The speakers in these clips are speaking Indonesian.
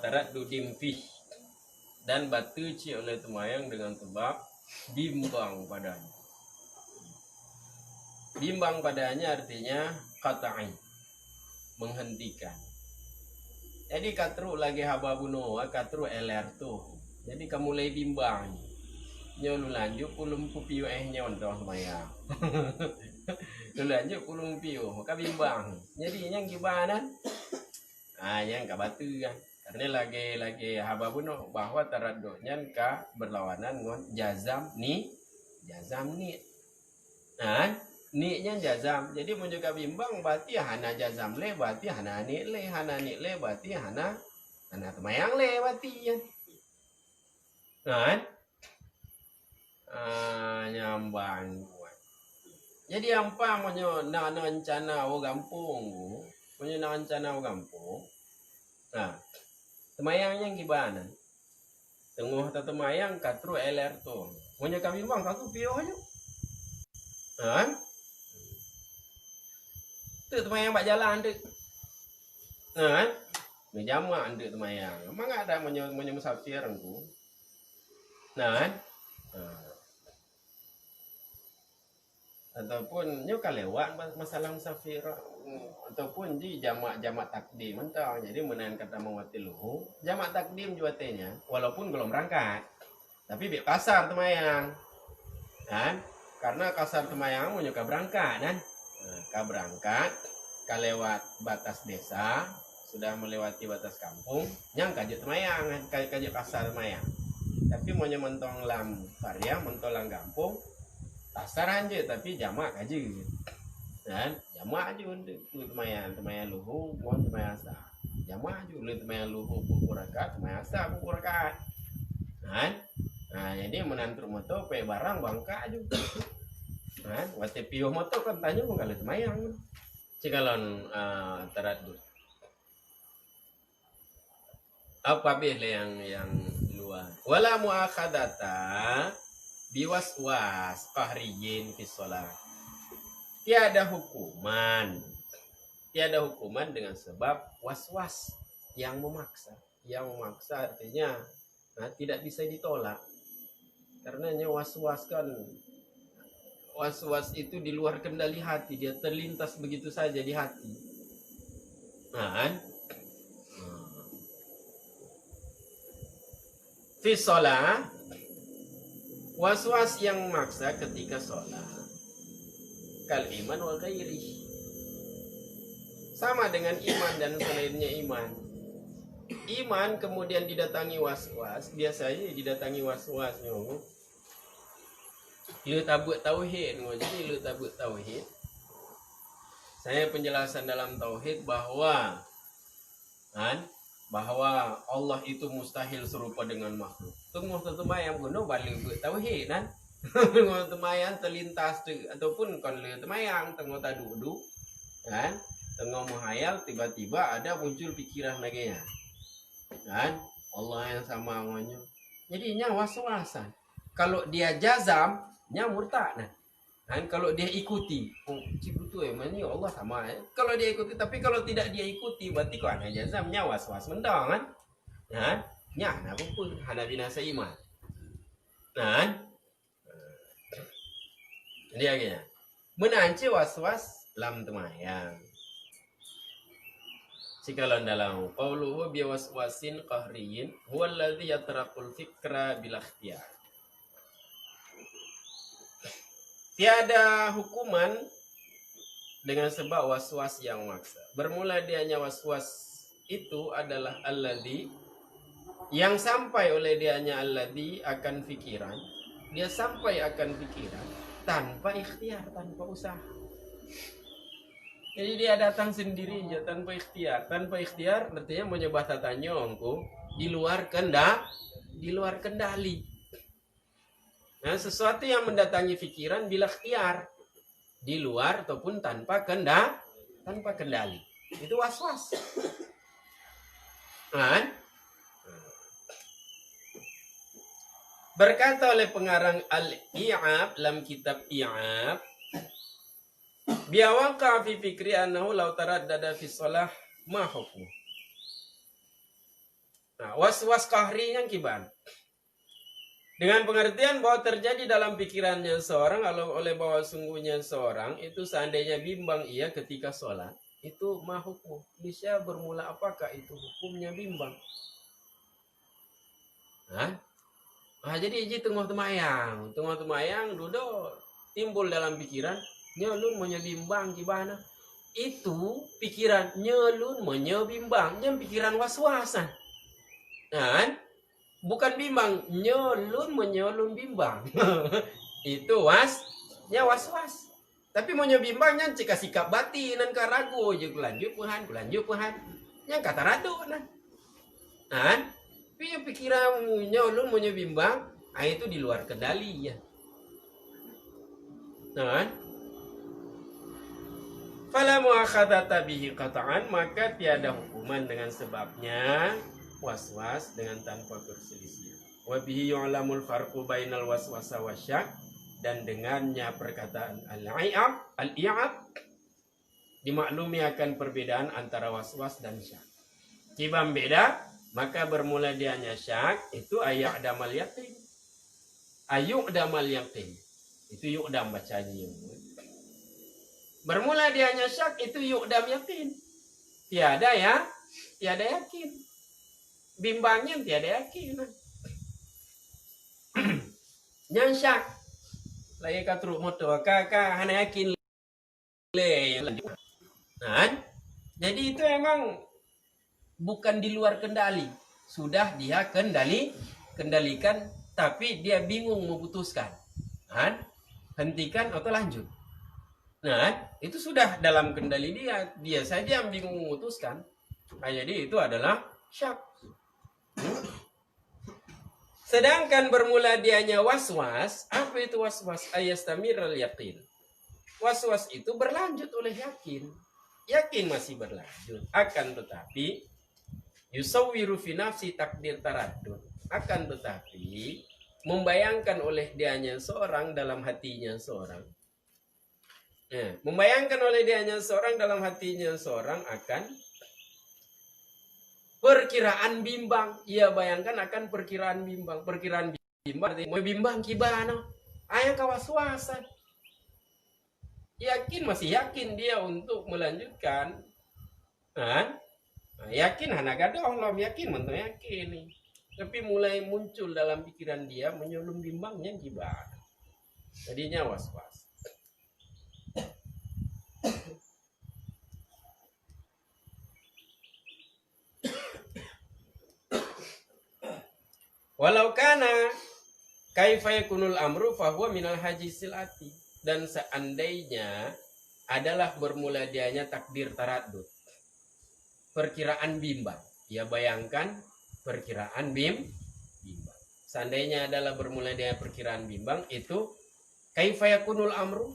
taraddudin fih, dan batuci oleh temayang dengan sebab bimbang padanya. Bimbang padanya artinya qata'i, menghentikan. Jadi katru lagi haba buno, katru eler tuh. Jadi kamu mulai bimbang. Nyo lu lanjut pulum kupiu nya untuk semayang. Lu lanjut pulum piu, maka bimbang. Jadi yang gimana? Yang kabatu kan. Karena lagi haba buno bahwa taraddudnya ka berlawanan dengan jazam ni. Ni-nya jazam. Jadi mau juga bimbang berarti hana jazam le, berarti hana ni le, berarti hana temayang le berarti ya. Kan? Nyambang. Jadi apa monyo na rencana o gampung. Monyo na rencana o gampung. Nah, temayangnya gimana? Tengah temayang katru eler tuh. Monyo kami bimbang katru pio aja. Kan? Tuh temayang bak jalan tuh. Nah, menjamak tuh temayang. Emang ada monyo musafir engku. Nah, ataupun nyo kalewat masalah musafir ataupun di jamak takdim mentang. Jadi menahan kata mawati luhu, jamak takdim juatenya walaupun belum berangkat. Tapi biar kasar temayang. Kan? Karena kasar temayang mau nyoka berangkat kan? Berangkat, kalewat batas desa, sudah melewati batas kampung, nyang kajut temayang, kajut kasar temayang. Tapi mau mentong lam karya, mentong lam kampung, kasar aja tapi jamak aja. Dan jamak aja untuk temayang luhu, mau temayang asa. Jamak aja untuk temayang luhu pukurakat, temayang asa pukurakat. Nah, jadi menantur moto pe barang bangka aja. Nah, waktu piuh moto kan tanya mau kali temayang. Cikalon taraddud. Apa bele yang luar? Wala muakhadata biwaswas qahriyin fi shalah. Tiada hukuman dengan sebab waswas yang memaksa. Yang memaksa artinya tidak bisa ditolak. Karena waswas kan, was-was itu di luar kendali hati, dia terlintas begitu saja di hati. Fi shalah, was-was yang memaksa ketika sholat. Kal iman wa ghairi. Sama dengan iman dan selainnya iman. Iman kemudian didatangi was-was, biasanya didatangi was-was nyong. Lu tabut tauhid, jadi lu tabut tauhid. Saya penjelasan dalam tauhid bahwa Allah itu mustahil serupa dengan makhluk. Tunggu temayang kuno balik tauhid kan. Tengok temayang terlintas ataupun kon le temayang tengok tadudu kan. Tengok menghayal tiba-tiba ada muncul pikiran lagi ya. Kan? Allah yang sama ngonyo. Jadinya was-wasan. Kalau dia jazam nya murtad nah. Kan kalau dia ikuti, ciputu emang ya Allah sama ya. Kalau dia ikuti, tapi kalau tidak dia ikuti berarti kok ana jazam nya was-was mendang kan. Nah, nya ana pun hana binasa iman. Nah, dia gini. Menanci was-was lam temayang. Cikalon dalam qauluhu bi waswasin qahriyin huwa alladhi yatraqul fikra bil ikhtiyar. Tiada hukuman dengan sebab waswas yang maksa. Bermula dianya waswas itu adalah alladhi, yang sampai oleh dianya alladhi akan pikiran. Dia sampai akan pikiran tanpa ikhtiar, tanpa usaha. Jadi dia datang sendiri aja tanpa ikhtiar. Tanpa ikhtiar artinya menyebah tatanya ongko di luar kendali. Nah, sesuatu yang mendatangi pikiran bila ikhtiar di luar ataupun tanpa kendali. Itu was-was. Kan? Berkata oleh pengarang Al-I'ab dalam kitab I'ab, biawaqa fi fikri annahu law taraddada fi shalah ma hukmu. Was-was kahri yang kiban. Dengan pengertian bahwa terjadi dalam pikirannya seorang oleh bahwa sungguhnya seorang itu seandainya bimbang ia ketika sholat, itu mahukmu. Bisa bermula apakah itu hukumnya bimbang? Jadi tengah temayang duduk timbul dalam pikiran nyelun menyebimbang gimana? Itu pikiran nyelun menyebimbang, yang pikiran was-wasan. Bukan bimbang, nyelun bimbang. Itu was-was. Tapi menyebimbangnya cika sikap batin dan karagu je lanjut puhan. Yang kata radu tapi pikiran nyelun menyebimbang, itu di luar kendali ya. Fala muakhadata bihi qata'an, maka tiada hukuman dengan sebabnya was-was dengan tanpa perselisihan. Wa bihi yu'lamul farqu bainal waswasa wasyak, dan dengannya perkataan al-i'ab dimaklumi akan perbedaan antara was-was dan syak. Kibam beda, maka bermula dianya syak itu ayu'damal yaqin. Ayu'damal yaqin. Itu yu'dam bacanya. Bermula dianya syak itu yu'dam yakin. Tiada yakin. Bimbangnya tiada yakin. Yang syak lagi katruk moto kakak hana yakin le. Jadi itu emang bukan di luar kendali. Sudah dia kendalikan, tapi dia bingung memutuskan. Hentikan atau lanjut. Itu sudah dalam kendali dia saja yang bingung memutuskan. Jadi itu adalah syak. Sedangkan bermula dianya was-was, apa itu was-was? Ayastamiral yaqin. Was-was itu berlanjut oleh yakin. Yakin masih berlanjut. Akan tetapi yusawwiru fi nafsi takdir taraddud. Akan tetapi membayangkan oleh dianya seorang dalam hatinya seorang. Membayangkan oleh dianya seorang dalam hatinya seorang akan perkiraan bimbang. Ia bayangkan akan perkiraan bimbang. Perkiraan bimbang, mau bimbang kibana? Ayah kawas-wasan. Masih yakin dia untuk melanjutkan. Yakin hana gadohlom, yakin mentu yakin. Tapi mulai muncul dalam pikiran dia menyelum bimbangnya gimana? Jadinya was-was. Walau kana kaifa yakunul amru fahuwa minal hajisil ati. Dan seandainya adalah bermula dianya takdir taraddud, perkiraan bimbang. Ya bayangkan perkiraan bimbang. Seandainya adalah bermula dia perkiraan bimbang, itu kaifa yakunul amru,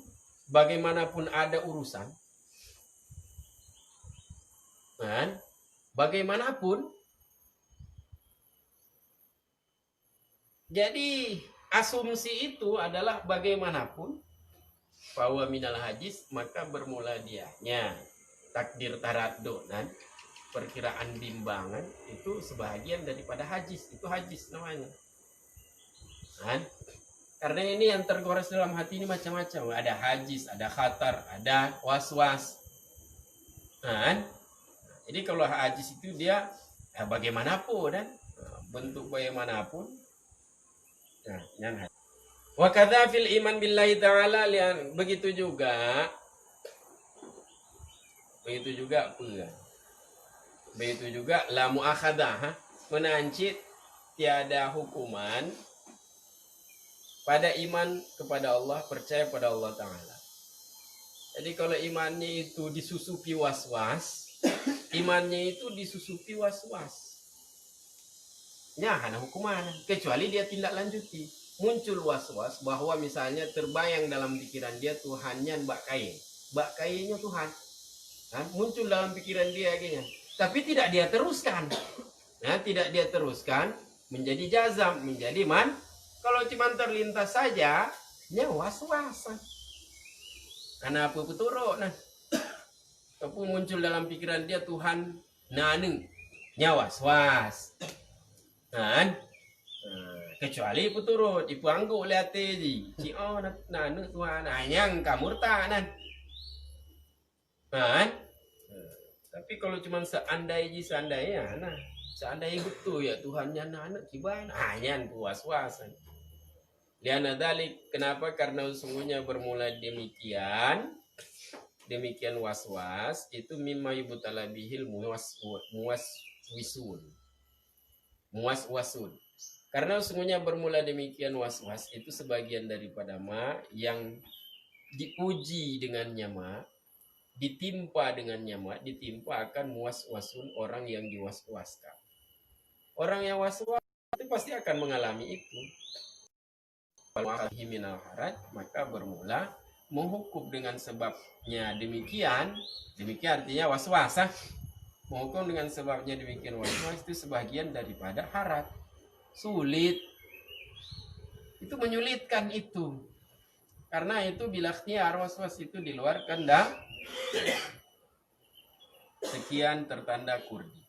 bagaimanapun ada urusan, bagaimanapun. Jadi asumsi itu adalah bagaimanapun bahwa minal hajis, maka bermula dianya takdir taraddud, perkiraan bimbangan itu sebahagian daripada hajis. Itu hajis namanya. Karena ini yang tergores dalam hati ini macam-macam. Ada hajis, ada khatar, ada was-was. Jadi kalau hajis itu dia bagaimanapun, bentuk bagaimanapun. Wa kadza fil iman billahi ta'ala, begitu juga la muakhadah, menancit tiada hukuman pada iman kepada Allah, percaya pada Allah Ta'ala. Jadi kalau imannya itu disusupi was-was, hana hukuman, kecuali dia tindak lanjuti. Muncul was-was bahwa misalnya terbayang dalam pikiran dia Tuhannya Mbak Kayenya Tuhan. Muncul dalam pikiran dia kayaknya. Tapi tidak dia teruskan. Menjadi jazam, menjadi man. Kalau cuma terlintas saja, was-wasan. Karena apa peturo Tapi muncul dalam pikiran dia Tuhan naneng, was-was. kan? Kecuali ipu turut, ipu angguk lihat ji, oh nanu tuan anyang kamurta nan, kan? Tapi kalau cuma seandai ya, nah seandai betul ya Tuhannya anak kiban, hanya puas-puasan. Liana dalik, kenapa? Karena sungguhnya bermula demikian was-was itu mimma yubutalabihil muas-wasun. Karena sungguhnya bermula demikian was-was itu sebagian daripada ma yang diuji dengannya ma, ditimpa dengannya ma, ditimpa akan muas-wasun orang yang diwas-waskan. Orang yang was-was itu pasti akan mengalami itu. Kalau minal haraj, maka bermula menghukum dengan sebabnya demikian artinya was-was. Menghukum dengan sebabnya demikian was-was itu sebagian daripada harat. Sulit. Itu menyulitkan itu. Karena itu bila ikhtiar was-was itu di luar kehendak. Sekian tertanda kurdi.